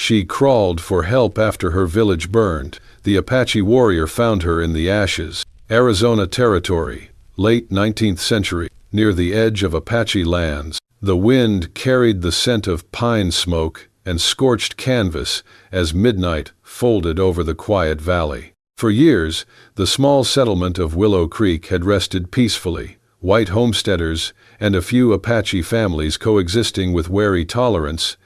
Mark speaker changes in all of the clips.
Speaker 1: She crawled for help after her village burned. The Apache warrior found her in the ashes. Arizona Territory, late 19th century, near the edge of Apache lands. The wind carried the scent of pine smoke and scorched canvas as midnight folded over the quiet valley. For years, the small settlement of Willow Creek had rested peacefully, white homesteaders and a few Apache families coexisting with wary tolerance,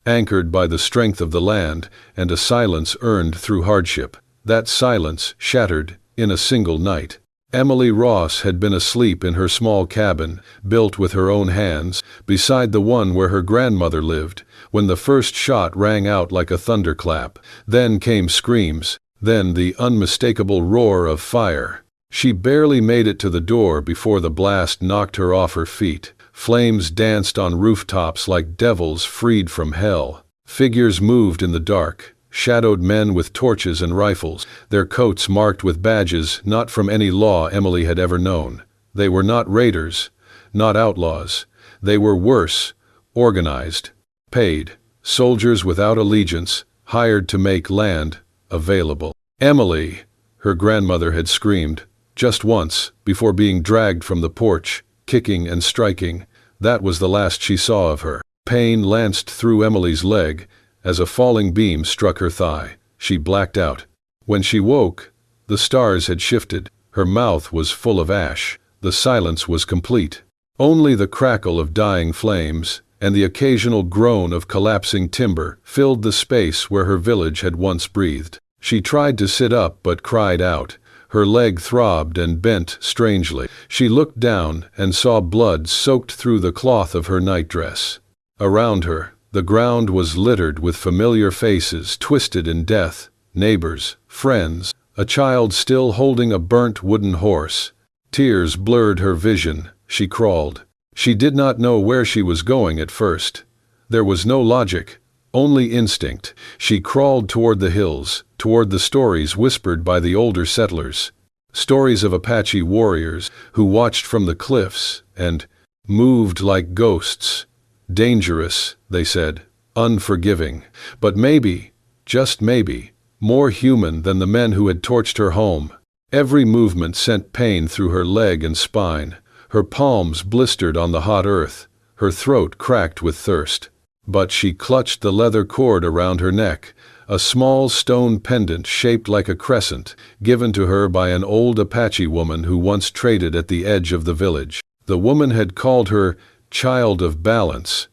Speaker 1: anchored by the strength of the land and a silence earned through hardship. That silence shattered in a single night. Emily Ross had been asleep in her small cabin, built with her own hands, beside the one where her grandmother lived, when the first shot rang out like a thunderclap. Then came screams, then the unmistakable roar of fire. She barely made it to the door before the blast knocked her off her feet. Flames danced on rooftops like devils freed from hell. Figures moved in the dark, shadowed men with torches and rifles, their coats marked with badges not from any law Emily had ever known. They were not raiders, not outlaws. They were worse, organized, paid, soldiers without allegiance, hired to make land available. "Emily!" her grandmother had screamed, just once, before being dragged from the porch, kicking and striking. That was the last she saw of her. Pain lanced through Emily's leg as a falling beam struck her thigh. She blacked out. When she woke, the stars had shifted. Her mouth was full of ash. The silence was complete. Only the crackle of dying flames and the occasional groan of collapsing timber filled the space where her village had once breathed. She tried to sit up but cried out. Her leg throbbed and bent strangely. She looked down and saw blood soaked through the cloth of her nightdress. Around her, the ground was littered with familiar faces twisted in death, neighbors, friends, a child still holding a burnt wooden horse. Tears blurred her vision. She crawled. She did not know where she was going at first. There was no logic, only instinct. She crawled toward the hills, toward the stories whispered by the older settlers. Stories of Apache warriors who watched from the cliffs and moved like ghosts. Dangerous, they said, unforgiving, but maybe, just maybe, more human than the men who had torched her home. Every movement sent pain through her leg and spine. Her palms blistered on the hot earth, her throat cracked with thirst. But she clutched the leather cord around her neck, a small stone pendant shaped like a crescent, given to her by an old Apache woman who once traded at the edge of the village. The woman had called her child of balance,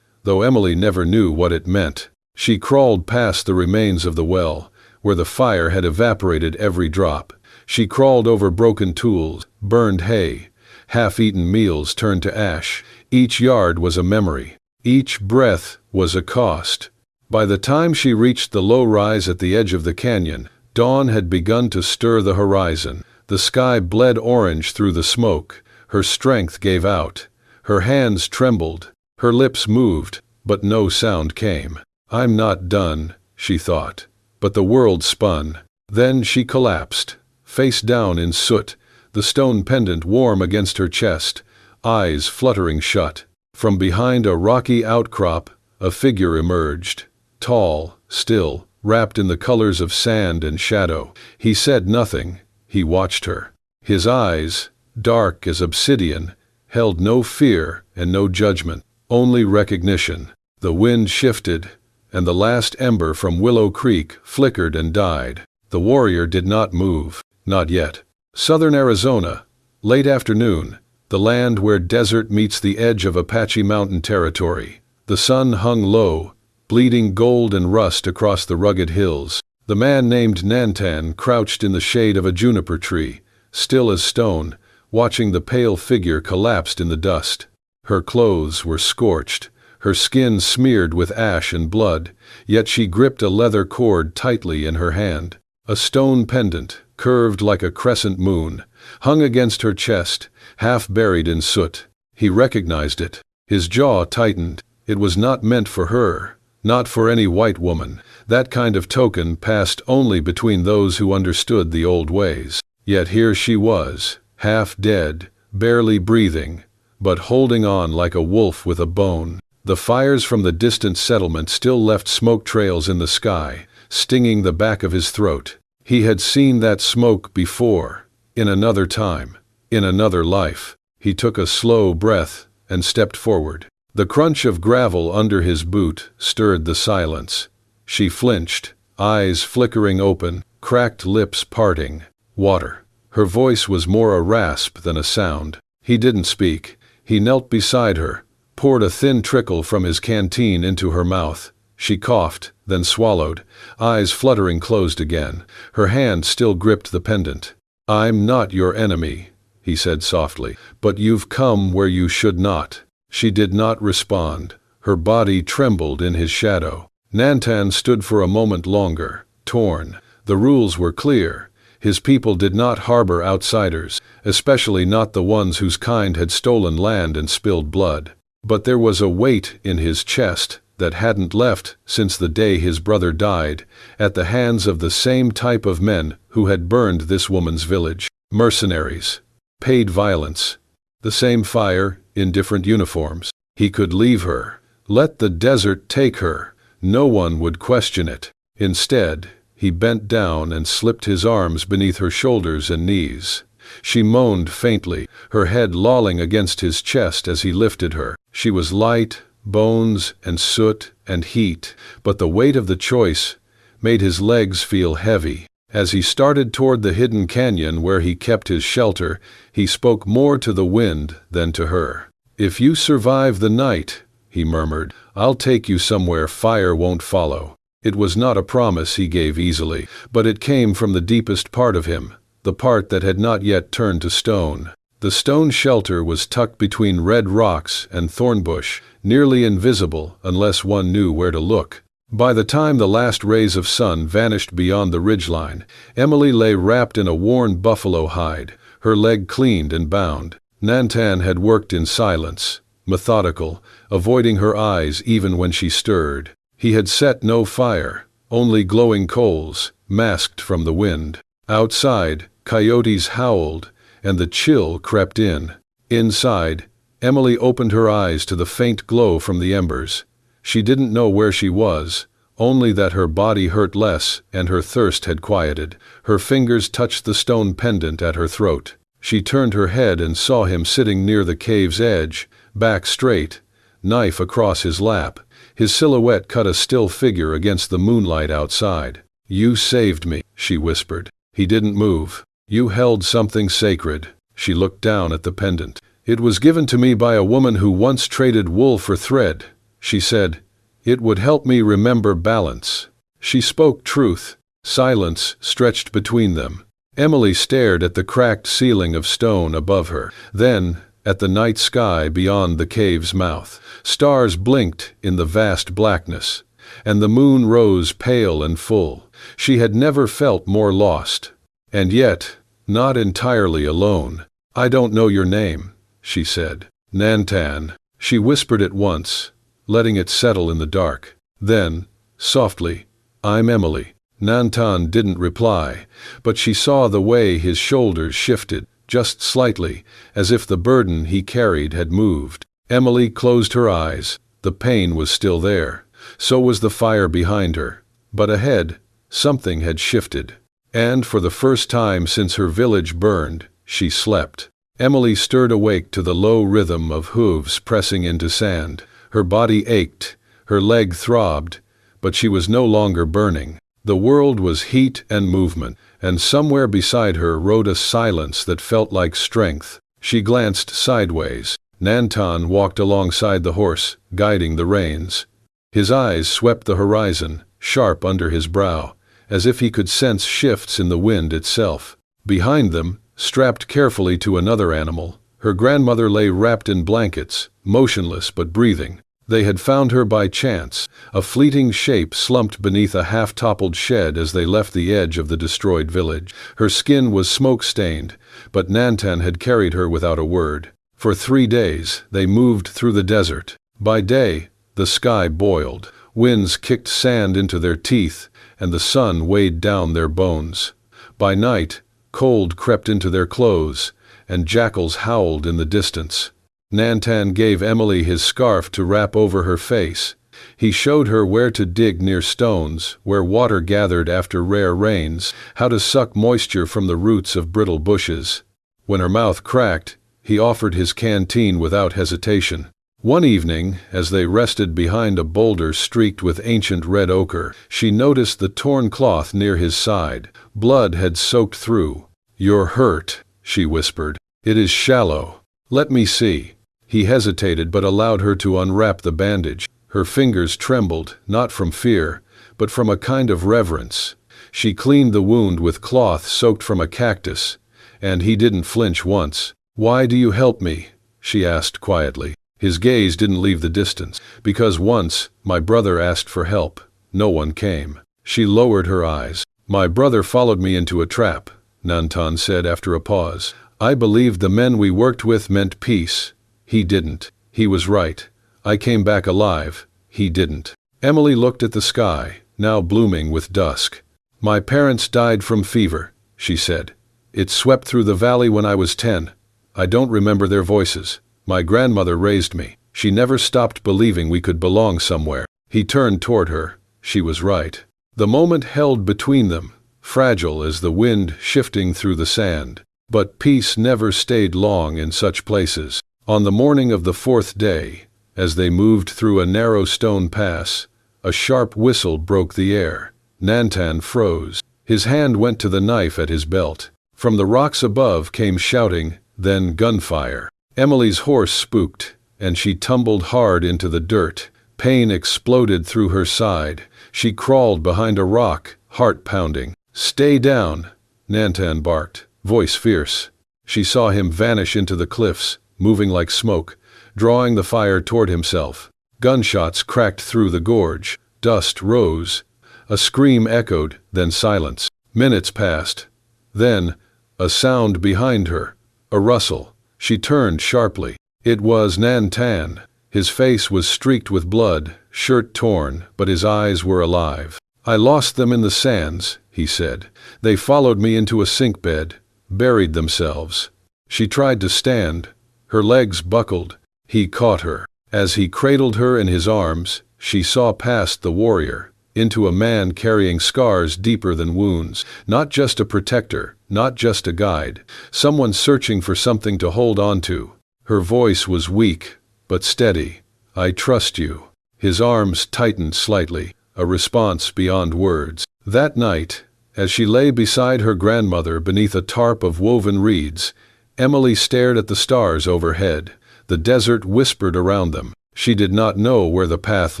Speaker 1: though Emily never knew what it meant. She crawled past the remains of the well, where the fire had evaporated every drop. She crawled over broken tools, burned hay, half-eaten meals turned to ash. Each yard was a memory. Each breath was a cost. By the time she reached the low rise at the edge of the canyon, dawn had begun to stir the horizon. The sky bled orange through the smoke. Her strength gave out. Her hands trembled. Her lips moved, but no sound came. "I'm not done," she thought. But the world spun. Then she collapsed, face down in soot, the stone pendant warm against her chest, eyes fluttering shut. From behind a rocky outcrop, a figure emerged. Tall, still, wrapped in the colors of sand and shadow. He said nothing. He watched her. His eyes, dark as obsidian, held no fear and no judgment, only recognition. The wind shifted, and the last ember from Willow Creek flickered and died. The warrior did not move, not yet. Southern Arizona, late afternoon, the land where desert meets the edge of Apache mountain territory. The sun hung low, bleeding gold and rust across the rugged hills. The man named Nantan crouched in the shade of a juniper tree, still as stone, watching the pale figure collapsed in the dust. Her clothes were scorched, her skin smeared with ash and blood, yet she gripped a leather cord tightly in her hand. A stone pendant, curved like a crescent moon, hung against her chest, half buried in soot. He recognized it. His jaw tightened. It was not meant for her, not for any white woman. That kind of token passed only between those who understood the old ways. Yet here she was, half dead, barely breathing, but holding on like a wolf with a bone. The fires from the distant settlement still left smoke trails in the sky, stinging the back of his throat. He had seen that smoke before, in another time, in another life. He took a slow breath and stepped forward. The crunch of gravel under his boot stirred the silence. She flinched, eyes flickering open, cracked lips parting. Water. Her voice was more a rasp than a sound. He didn't speak. He knelt beside her, poured a thin trickle from his canteen into her mouth. She coughed, then swallowed, eyes fluttering closed again. Her hand still gripped the pendant. "I'm not your enemy," he said softly, "but you've come where you should not." She did not respond. Her body trembled in his shadow. Nantan stood for a moment longer, torn. The rules were clear. His people did not harbor outsiders, especially not the ones whose kind had stolen land and spilled blood. But there was a weight in his chest that hadn't left since the day his brother died, at the hands of the same type of men who had burned this woman's village. Mercenaries. Paid violence. The same fire, in different uniforms. He could leave her. Let the desert take her. No one would question it. Instead, he bent down and slipped his arms beneath her shoulders and knees. She moaned faintly, her head lolling against his chest as he lifted her. She was light, bones and soot and heat, but the weight of the choice made his legs feel heavy. As he started toward the hidden canyon where he kept his shelter, he spoke more to the wind than to her. "If you survive the night," he murmured, "I'll take you somewhere fire won't follow." It was not a promise he gave easily, but it came from the deepest part of him, the part that had not yet turned to stone. The stone shelter was tucked between red rocks and thornbush, nearly invisible unless one knew where to look. By the time the last rays of sun vanished beyond the ridgeline, Emily lay wrapped in a worn buffalo hide, her leg cleaned and bound. Nantan had worked in silence, methodical, avoiding her eyes even when she stirred. He had set no fire, only glowing coals, masked from the wind. Outside, coyotes howled, and the chill crept in. Inside, Emily opened her eyes to the faint glow from the embers. She didn't know where she was, only that her body hurt less and her thirst had quieted. Her fingers touched the stone pendant at her throat. She turned her head and saw him sitting near the cave's edge, back straight, knife across his lap. His silhouette cut a still figure against the moonlight outside. "You saved me," she whispered. He didn't move. "You held something sacred." She looked down at the pendant. "It was given to me by a woman who once traded wool for thread," she said. "It would help me remember balance." She spoke truth. Silence stretched between them. Emily stared at the cracked ceiling of stone above her, then at the night sky beyond the cave's mouth. Stars blinked in the vast blackness, and the moon rose pale and full. She had never felt more lost, and yet not entirely alone. "I don't know your name," she said. "Nantan." She whispered it once, letting it settle in the dark. Then, softly, "I'm Emily." Nantan didn't reply, but she saw the way his shoulders shifted, just slightly, as if the burden he carried had moved. Emily closed her eyes. The pain was still there. So was the fire behind her. But ahead, something had shifted. And for the first time since her village burned, she slept. Emily stirred awake to the low rhythm of hooves pressing into sand. Her body ached, her leg throbbed, but she was no longer burning. The world was heat and movement, and somewhere beside her rode a silence that felt like strength. She glanced sideways. Nantan walked alongside the horse, guiding the reins. His eyes swept the horizon, sharp under his brow, as if he could sense shifts in the wind itself. Behind them, strapped carefully to another animal, her grandmother lay wrapped in blankets, motionless but breathing. They had found her by chance, a fleeting shape slumped beneath a half-toppled shed as they left the edge of the destroyed village. Her skin was smoke-stained, but Nantan had carried her without a word. For 3 days, they moved through the desert. By day, the sky boiled. Winds kicked sand into their teeth, and the sun weighed down their bones. By night, cold crept into their clothes, and jackals howled in the distance. Nantan gave Emily his scarf to wrap over her face. He showed her where to dig near stones, where water gathered after rare rains, how to suck moisture from the roots of brittle bushes. When her mouth cracked, he offered his canteen without hesitation. One evening, as they rested behind a boulder streaked with ancient red ochre, she noticed the torn cloth near his side. Blood had soaked through. "You're hurt," she whispered. "It is shallow. Let me see." He hesitated but allowed her to unwrap the bandage. Her fingers trembled, not from fear, but from a kind of reverence. She cleaned the wound with cloth soaked from a cactus, and he didn't flinch once. "Why do you help me?" she asked quietly. His gaze didn't leave the distance. "Because once, my brother asked for help. No one came." She lowered her eyes. "My brother followed me into a trap," Nantan said after a pause. "I believed the men we worked with meant peace. He didn't. He was right. I came back alive. He didn't." Emily looked at the sky, now blooming with dusk. "My parents died from fever," she said. "It swept through the valley when I was 10. I don't remember their voices. My grandmother raised me. She never stopped believing we could belong somewhere." He turned toward her. She was right. The moment held between them, fragile as the wind shifting through the sand. But peace never stayed long in such places. On the morning of the 4th day, as they moved through a narrow stone pass, a sharp whistle broke the air. Nantan froze. His hand went to the knife at his belt. From the rocks above came shouting, then gunfire. Emily's horse spooked, and she tumbled hard into the dirt. Pain exploded through her side. She crawled behind a rock, heart pounding. "Stay down," Nantan barked, voice fierce. She saw him vanish into the cliffs, moving like smoke, drawing the fire toward himself. Gunshots cracked through the gorge. Dust rose. A scream echoed, then silence. Minutes passed. Then, a sound behind her. A rustle. She turned sharply. It was Nantan. His face was streaked with blood, shirt torn, but his eyes were alive. "I lost them in the sands," he said. "They followed me into a sink bed, buried themselves." She tried to stand. Her legs buckled. He caught her. As he cradled her in his arms, she saw past the warrior, into a man carrying scars deeper than wounds. Not just a protector, not just a guide, someone searching for something to hold on to. Her voice was weak, but steady. "I trust you." His arms tightened slightly, a response beyond words. That night, as she lay beside her grandmother beneath a tarp of woven reeds, Emily stared at the stars overhead. The desert whispered around them. She did not know where the path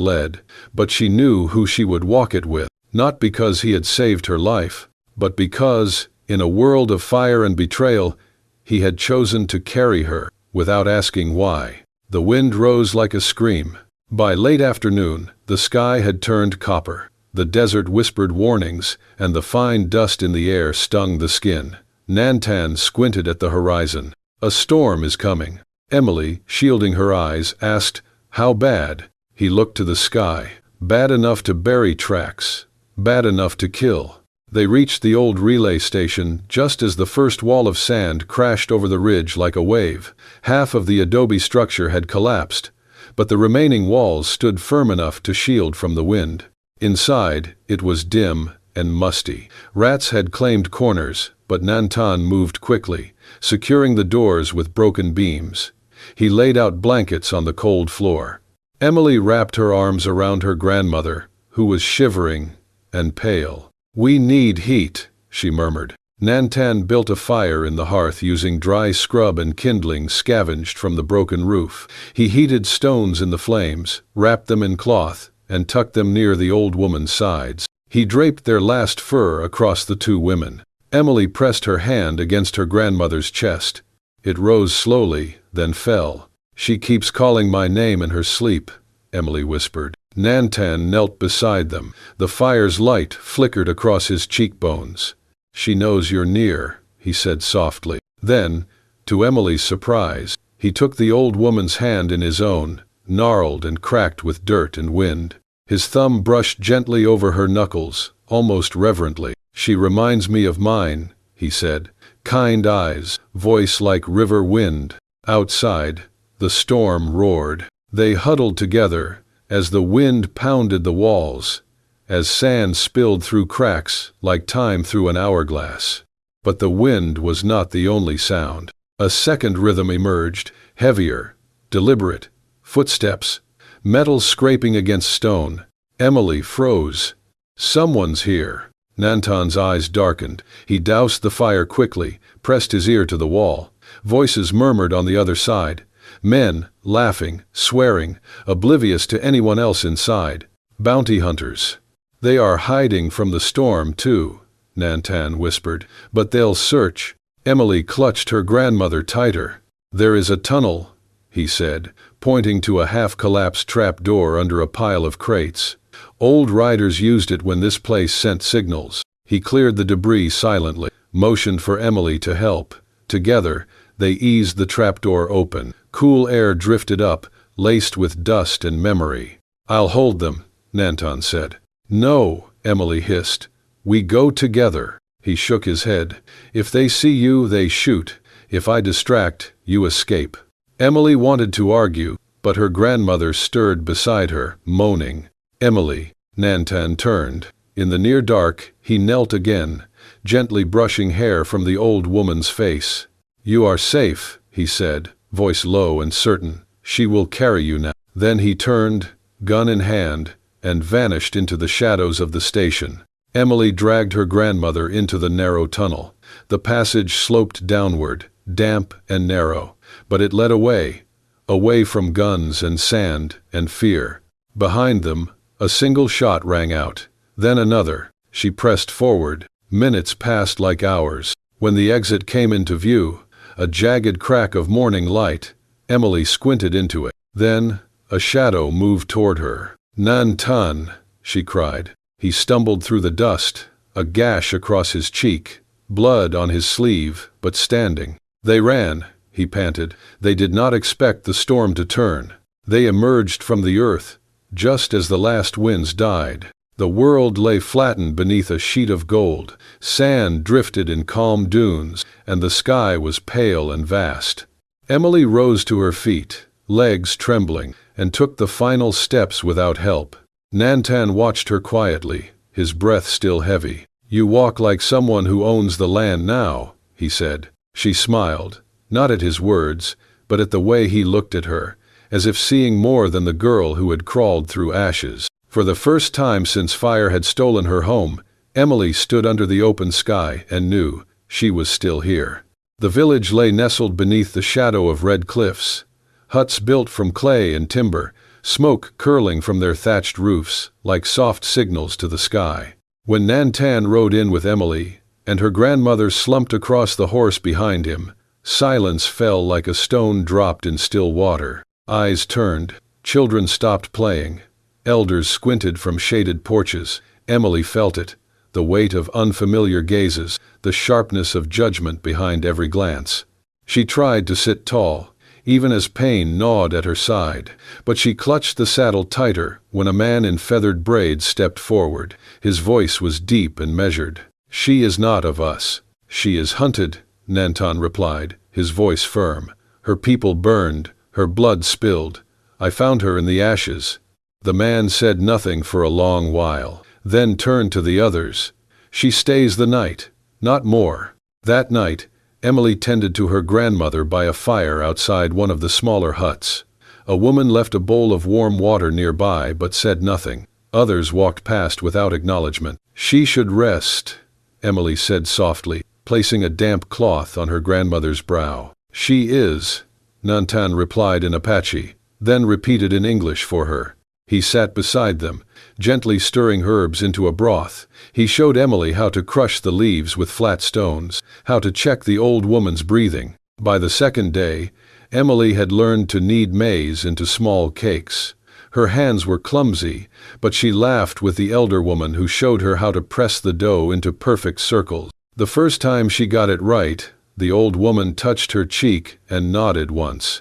Speaker 1: led, but she knew who she would walk it with, not because he had saved her life, but because, in a world of fire and betrayal, he had chosen to carry her, without asking why. The wind rose like a scream. By late afternoon, the sky had turned copper. The desert whispered warnings, and the fine dust in the air stung the skin. Nantan squinted at the horizon. "A storm is coming." Emily, shielding her eyes, asked, "How bad?" He looked to the sky. "Bad enough to bury tracks. Bad enough to kill." They reached the old relay station just as the first wall of sand crashed over the ridge like a wave. Half of the adobe structure had collapsed, but the remaining walls stood firm enough to shield from the wind. Inside, it was dim and musty. Rats had claimed corners, but Nantan moved quickly, securing the doors with broken beams. He laid out blankets on the cold floor. Emily wrapped her arms around her grandmother, who was shivering and pale. "We need heat," she murmured. Nantan built a fire in the hearth using dry scrub and kindling scavenged from the broken roof. He heated stones in the flames, wrapped them in cloth, and tucked them near the old woman's sides. He draped their last fur across the two women. Emily pressed her hand against her grandmother's chest. It rose slowly, then fell. "She keeps calling my name in her sleep," Emily whispered. Nantan knelt beside them. The fire's light flickered across his cheekbones. "She knows you're near," he said softly. Then, to Emily's surprise, he took the old woman's hand in his own, gnarled and cracked with dirt and wind. His thumb brushed gently over her knuckles, almost reverently. "She reminds me of mine," he said. "Kind eyes, voice like river wind." Outside, The storm roared. They huddled together as the wind pounded the walls, as sand spilled through cracks like time through an hourglass. But the wind was not the only sound. A second rhythm emerged, heavier, deliberate. Footsteps, metal scraping against stone. Emily froze. Someone's here. Nantan's eyes darkened. He doused the fire quickly, pressed his ear to the wall. Voices murmured on the other side. Men, laughing, swearing, oblivious to anyone else inside. Bounty hunters. They are hiding from the storm, too, Nantan whispered. But they'll search. Emily clutched her grandmother tighter. There is a tunnel, he said, pointing to a half-collapsed trap-door under a pile of crates. Old riders used it when this place sent signals. He cleared the debris silently, motioned for Emily to help. Together, they eased the trapdoor open. Cool air drifted up, laced with dust and memory. I'll hold them, Nantan said. No, Emily hissed. We go together. He shook his head. If they see you, they shoot. If I distract, you escape. Emily wanted to argue, but her grandmother stirred beside her, moaning. Emily, Nantan turned. In the near dark, he knelt again, gently brushing hair from the old woman's face. You are safe, he said, voice low and certain. She will carry you now. Then he turned, gun in hand, and vanished into the shadows of the station. Emily dragged her grandmother into the narrow tunnel. The passage sloped downward, damp and narrow, but it led away from guns and sand and fear. Behind them, a single shot rang out, then another. She pressed forward. Minutes passed like hours. When the exit came into view, a jagged crack of morning light, Emily squinted into it. Then, a shadow moved toward her. Nantan, she cried. He stumbled through the dust, a gash across his cheek, blood on his sleeve, but standing. They ran, he panted. They did not expect the storm to turn. They emerged from the earth, just as the last winds died. The world lay flattened beneath a sheet of gold. Sand drifted in calm dunes, and the sky was pale and vast. Emily rose to her feet, legs trembling, and took the final steps without help. Nantan watched her quietly, his breath still heavy. You walk like someone who owns the land now, he said. She smiled, not at his words, but at the way he looked at her, as if seeing more than the girl who had crawled through ashes. For the first time since fire had stolen her home, Emily stood under the open sky and knew she was still here. The village lay nestled beneath the shadow of red cliffs, huts built from clay and timber, smoke curling from their thatched roofs like soft signals to the sky. When Nantan rode in with Emily, and her grandmother slumped across the horse behind him, silence fell like a stone dropped in still water. Eyes turned, children stopped playing, elders squinted from shaded porches. Emily felt it, the weight of unfamiliar gazes, the sharpness of judgment behind every glance. She tried to sit tall, even as pain gnawed at her side, but she clutched the saddle tighter when a man in feathered braids stepped forward. His voice was deep and measured. She is not of us. She is hunted, Nantan replied, his voice firm. Her people burned, her blood spilled. I found her in the ashes. The man said nothing for a long while, then turned to the others. She stays the night, not more. That night, Emily tended to her grandmother by a fire outside one of the smaller huts. A woman left a bowl of warm water nearby but said nothing. Others walked past without acknowledgement. She should rest, Emily said softly, placing a damp cloth on her grandmother's brow. She is, Nantan replied in Apache, then repeated in English for her. He sat beside them, gently stirring herbs into a broth. He showed Emily how to crush the leaves with flat stones, how to check the old woman's breathing. By the second day, Emily had learned to knead maize into small cakes. Her hands were clumsy, but she laughed with the elder woman who showed her how to press the dough into perfect circles. The first time she got it right, the old woman touched her cheek and nodded once.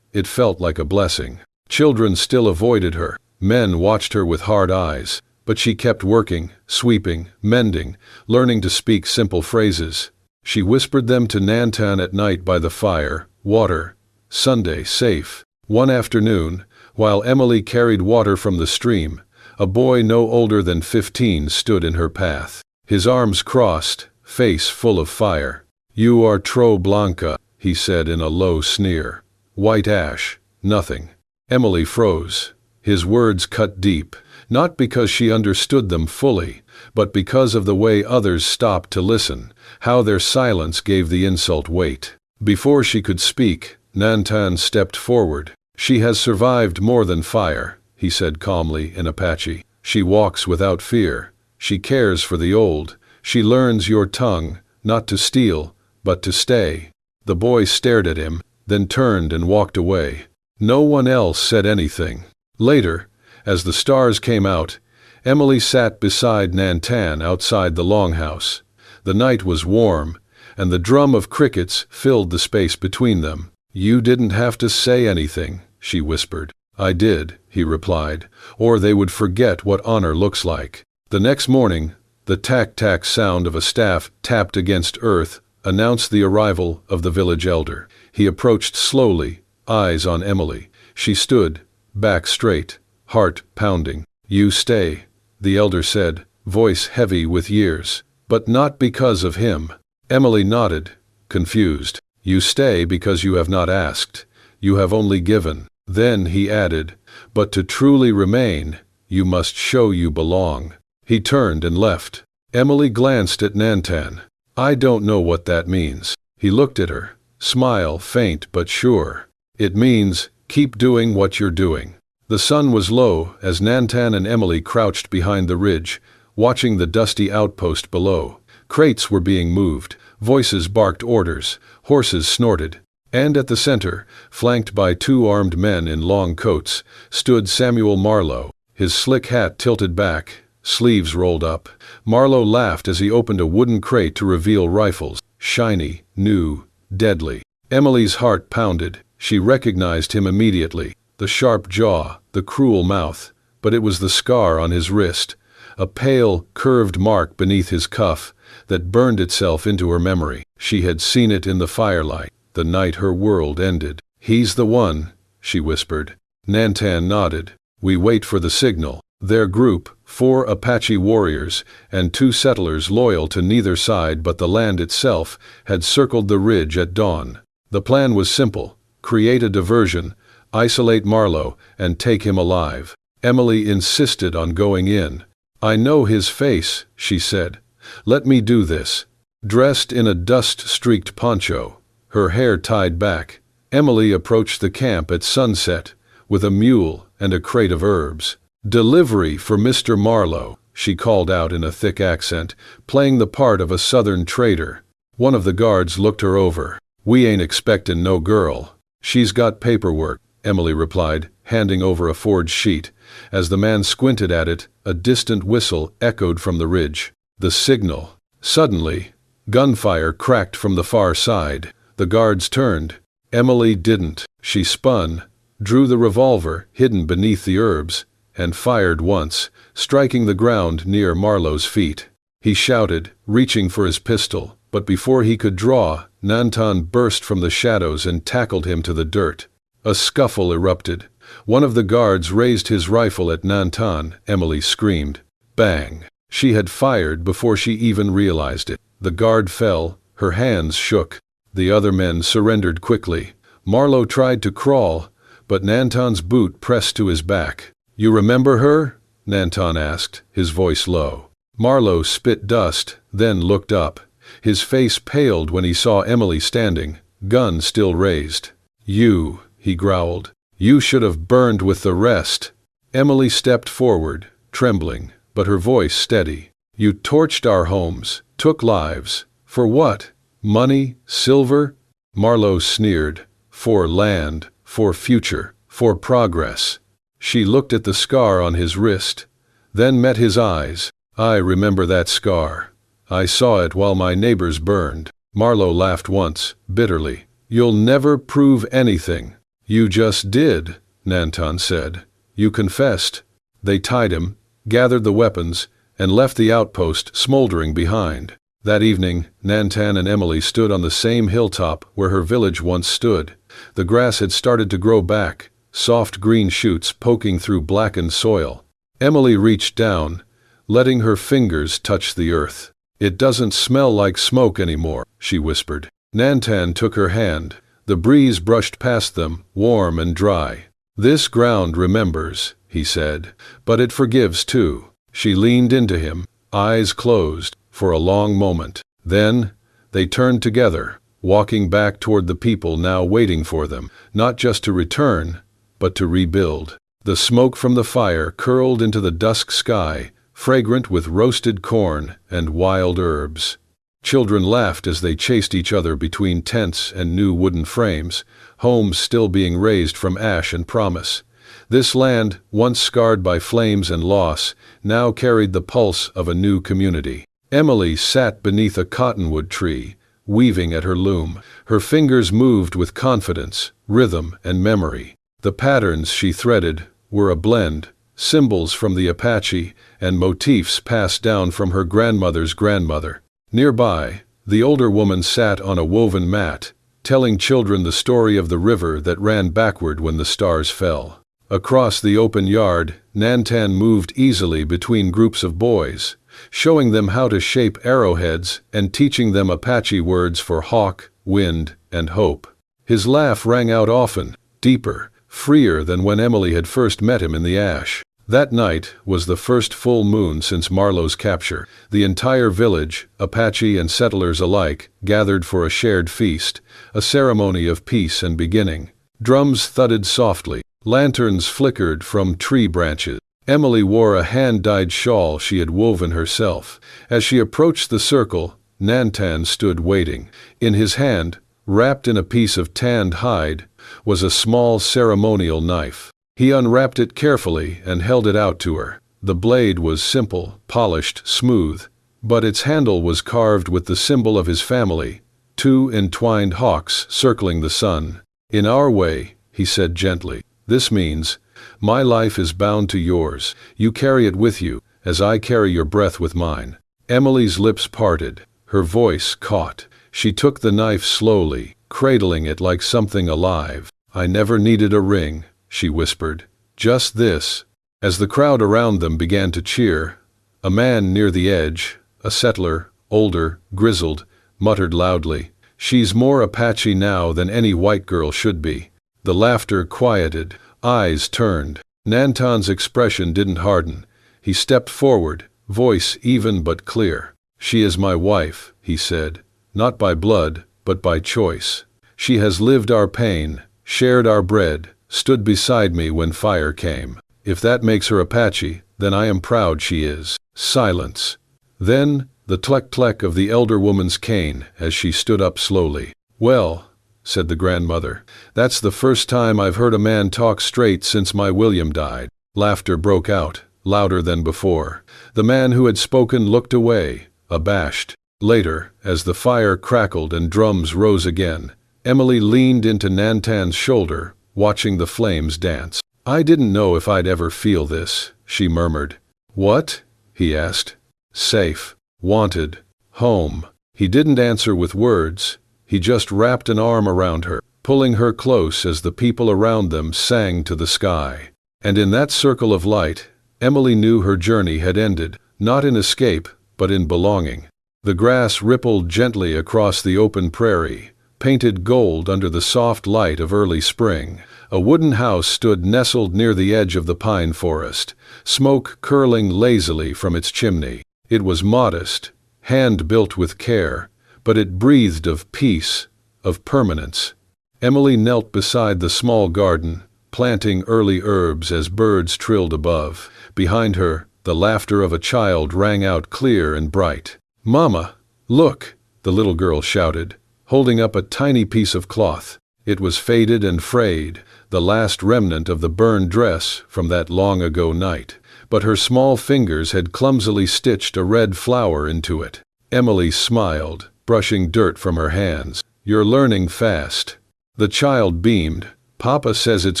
Speaker 1: It felt like a blessing. Children still avoided her. Men watched her with hard eyes, but she kept working, sweeping, mending, learning to speak simple phrases. She whispered them to Nantan at night by the fire. Water, Sunday, safe. One afternoon, while Emily carried water from the stream, a boy no older than 15 stood in her path. His arms crossed, face full of fire. "You are Tro Blanca," he said in a low sneer. "White ash, nothing." Emily froze. His words cut deep, not because she understood them fully, but because of the way others stopped to listen, how their silence gave the insult weight. Before she could speak, Nantan stepped forward. "She has survived more than fire," he said calmly in Apache. "She walks without fear. She cares for the old. She learns your tongue, not to steal, but to stay." The boy stared at him, then turned and walked away. No one else said anything. Later, as the stars came out, Emily sat beside Nantan outside the longhouse. The night was warm, and the drum of crickets filled the space between them. "You didn't have to say anything," she whispered. "I did," he replied, "or they would forget what honor looks like." The next morning, the tack-tack sound of a staff tapped against earth announced the arrival of the village elder. He approached slowly, eyes on Emily. She stood, back straight, heart pounding. "You stay," the elder said, voice heavy with years. "But not because of him." Emily nodded, confused. "You stay because you have not asked. You have only given." Then he added, "But to truly remain, you must show you belong." He turned and left. Emily glanced at Nantan. "I don't know what that means." He looked at her, smile faint but sure. "It means, keep doing what you're doing." The sun was low as Nantan and Emily crouched behind the ridge, watching the dusty outpost below. Crates were being moved, voices barked orders, horses snorted. And at the center, flanked by 2 armed men in long coats, stood Samuel Marlowe, his slick hat tilted back, sleeves rolled up. Marlowe laughed as he opened a wooden crate to reveal rifles, shiny, new, deadly. Emily's heart pounded. She recognized him immediately. The sharp jaw, the cruel mouth, but it was the scar on his wrist, a pale, curved mark beneath his cuff that burned itself into her memory. She had seen it in the firelight, the night her world ended. "He's the one," she whispered. Nantan nodded. "We wait for the signal." Their group, 4 Apache warriors and 2 settlers loyal to neither side but the land itself, had circled the ridge at dawn. The plan was simple: create a diversion, isolate Marlowe, and take him alive. Emily insisted on going in. "I know his face," she said. "Let me do this." Dressed in a dust-streaked poncho, her hair tied back, Emily approached the camp at sunset with a mule and a crate of herbs. "Delivery for Mr. Marlowe," she called out in a thick accent, playing the part of a southern trader. One of the guards looked her over. "We ain't expectin' no girl." "She's got paperwork," Emily replied, handing over a forged sheet. As the man squinted at it, a distant whistle echoed from the ridge. The signal. Suddenly, gunfire cracked from the far side. The guards turned. Emily didn't. She spun, drew the revolver hidden beneath the herbs, and fired once, striking the ground near Marlowe's feet. He shouted, reaching for his pistol, but before he could draw, Nantan burst from the shadows and tackled him to the dirt. A scuffle erupted. One of the guards raised his rifle at Nantan. Emily screamed. Bang! She had fired before she even realized it. The guard fell, her hands shook. The other men surrendered quickly. Marlowe tried to crawl, but Nantan's boot pressed to his back. "You remember her?" Nantan asked, his voice low. Marlowe spit dust, then looked up. His face paled when he saw Emily standing, gun still raised. "You," he growled. "You should have burned with the rest." Emily stepped forward, trembling, but her voice steady. "You torched our homes, took lives. For what? Money? Silver?" Marlowe sneered. "For land, for future, for progress." She looked at the scar on his wrist, then met his eyes. "I remember that scar. I saw it while my neighbors burned." Marlowe laughed once, bitterly. "You'll never prove anything." "You just did," Nantan said. "You confessed." They tied him, gathered the weapons, and left the outpost smoldering behind. That evening, Nantan and Emily stood on the same hilltop where her village once stood. The grass had started to grow back, soft green shoots poking through blackened soil. Emily reached down, letting her fingers touch the earth. "It doesn't smell like smoke anymore," she whispered. Nantan took her hand. The breeze brushed past them, warm and dry. "This ground remembers," he said, "but it forgives too." She leaned into him, eyes closed, for a long moment. Then, they turned together, walking back toward the people now waiting for them, not just to return, but to rebuild. The smoke from the fire curled into the dusk sky, fragrant with roasted corn and wild herbs. Children laughed as they chased each other between tents and new wooden frames, homes still being raised from ash and promise. This land, once scarred by flames and loss, now carried the pulse of a new community. Emily sat beneath a cottonwood tree, weaving at her loom. Her fingers moved with confidence, rhythm, and memory. The patterns she threaded were a blend, symbols from the Apache and motifs passed down from her grandmother's grandmother. Nearby, the older woman sat on a woven mat, telling children the story of the river that ran backward when the stars fell. Across the open yard, Nantan moved easily between groups of boys, showing them how to shape arrowheads and teaching them Apache words for hawk, wind, and hope. His laugh rang out often, deeper, freer than when Emily had first met him in the ash. That night was the first full moon since Marlowe's capture. The entire village, Apache and settlers alike, gathered for a shared feast, a ceremony of peace and beginning. Drums thudded softly, lanterns flickered from tree branches. Emily wore a hand-dyed shawl she had woven herself. As she approached the circle, Nantan stood waiting. In his hand, wrapped in a piece of tanned hide, was a small ceremonial knife. He unwrapped it carefully and held it out to her. The blade was simple, polished, smooth, but its handle was carved with the symbol of his family, two entwined hawks circling the sun. "In our way," he said gently, "this means, my life is bound to yours. You carry it with you, as I carry your breath with mine." Emily's lips parted, her voice caught. She took the knife slowly, cradling it like something alive. "I never needed a ring," she whispered. "Just this." As the crowd around them began to cheer, a man near the edge, a settler, older, grizzled, muttered loudly, "She's more Apache now than any white girl should be." The laughter quieted, eyes turned. Nantan's expression didn't harden. He stepped forward, voice even but clear. "She is my wife," he said, "not by blood, but by choice. She has lived our pain, shared our bread, stood beside me when fire came. If that makes her Apache, then I am proud she is." Silence. Then, the tlek-tlek of the elder woman's cane as she stood up slowly. "Well," said the grandmother, "that's the first time I've heard a man talk straight since my William died." Laughter broke out, louder than before. The man who had spoken looked away, abashed. Later, as the fire crackled and drums rose again, Emily leaned into Nantan's shoulder, watching the flames dance. "I didn't know if I'd ever feel this," she murmured. "What?" he asked. "Safe. Wanted. Home." He didn't answer with words. He just wrapped an arm around her, pulling her close as the people around them sang to the sky. And in that circle of light, Emily knew her journey had ended, not in escape, but in belonging. The grass rippled gently across the open prairie, painted gold under the soft light of early spring. A wooden house stood nestled near the edge of the pine forest, smoke curling lazily from its chimney. It was modest, hand-built with care, but it breathed of peace, of permanence. Emily knelt beside the small garden, planting early herbs as birds trilled above. Behind her, the laughter of a child rang out clear and bright. "Mama, look!" the little girl shouted, holding up a tiny piece of cloth. It was faded and frayed, the last remnant of the burned dress from that long-ago night. But her small fingers had clumsily stitched a red flower into it. Emily smiled, brushing dirt from her hands. "You're learning fast." The child beamed. "Papa says it's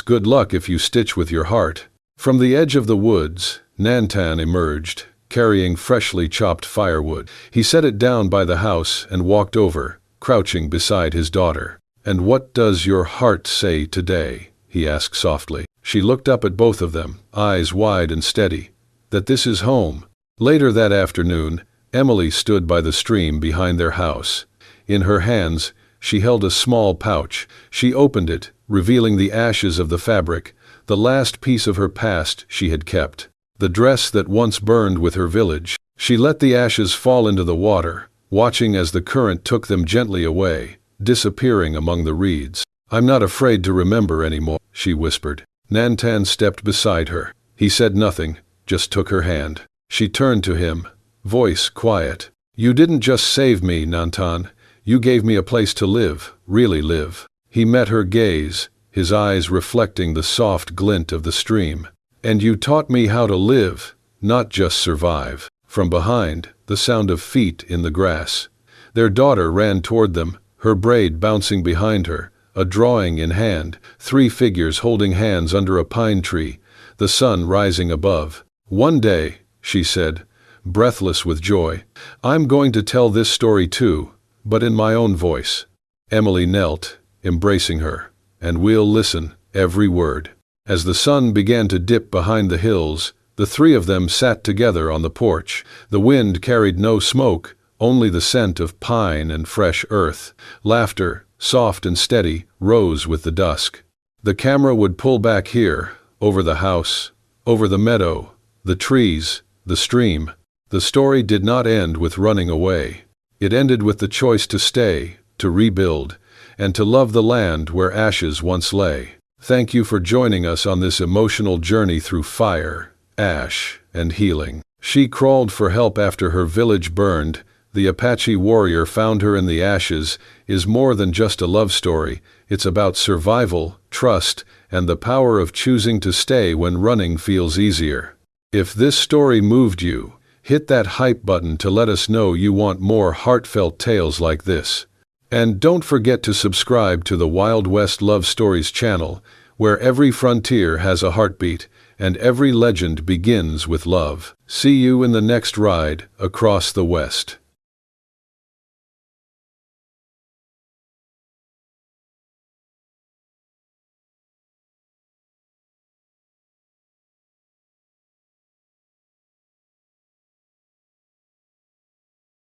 Speaker 1: good luck if you stitch with your heart." From the edge of the woods, Nantan emerged, carrying freshly chopped firewood. He set it down by the house and walked over, crouching beside his daughter. "And what does your heart say today?" he asked softly. She looked up at both of them, eyes wide and steady. "That this is home." Later that afternoon, Emily stood by the stream behind their house. In her hands, she held a small pouch. She opened it, revealing the ashes of the fabric, the last piece of her past she had kept. The dress that once burned with her village. She let the ashes fall into the water, watching as the current took them gently away, disappearing among the reeds. "I'm not afraid to remember anymore," she whispered. Nantan stepped beside her. He said nothing, just took her hand. She turned to him, voice quiet. "You didn't just save me, Nantan. You gave me a place to live, really live." He met her gaze, his eyes reflecting the soft glint of the stream. "And you taught me how to live, not just survive." From behind, the sound of feet in the grass. Their daughter ran toward them, her braid bouncing behind her, a drawing in hand, 3 figures holding hands under a pine tree, the sun rising above. "One day," she said, breathless with joy, "I'm going to tell this story too, but in my own voice." Emily knelt, embracing her, "And we'll listen, every word." As the sun began to dip behind the hills, the 3 of them sat together on the porch. The wind carried no smoke, only the scent of pine and fresh earth. Laughter, soft and steady, rose with the dusk. The camera would pull back here, over the house, over the meadow, the trees, the stream. The story did not end with running away. It ended with the choice to stay, to rebuild, and to love the land where ashes once lay. Thank you for joining us on this emotional journey through fire, ash, and healing. She crawled for help after her village burned. The Apache warrior found her in the ashes is more than just a love story. It's about survival, trust, and the power of choosing to stay when running feels easier. If this story moved you, hit that hype button to let us know you want more heartfelt tales like this. And don't forget to subscribe to the Wild West Love Stories channel, where every frontier has a heartbeat, and every legend begins with love. See you in the next ride across the West.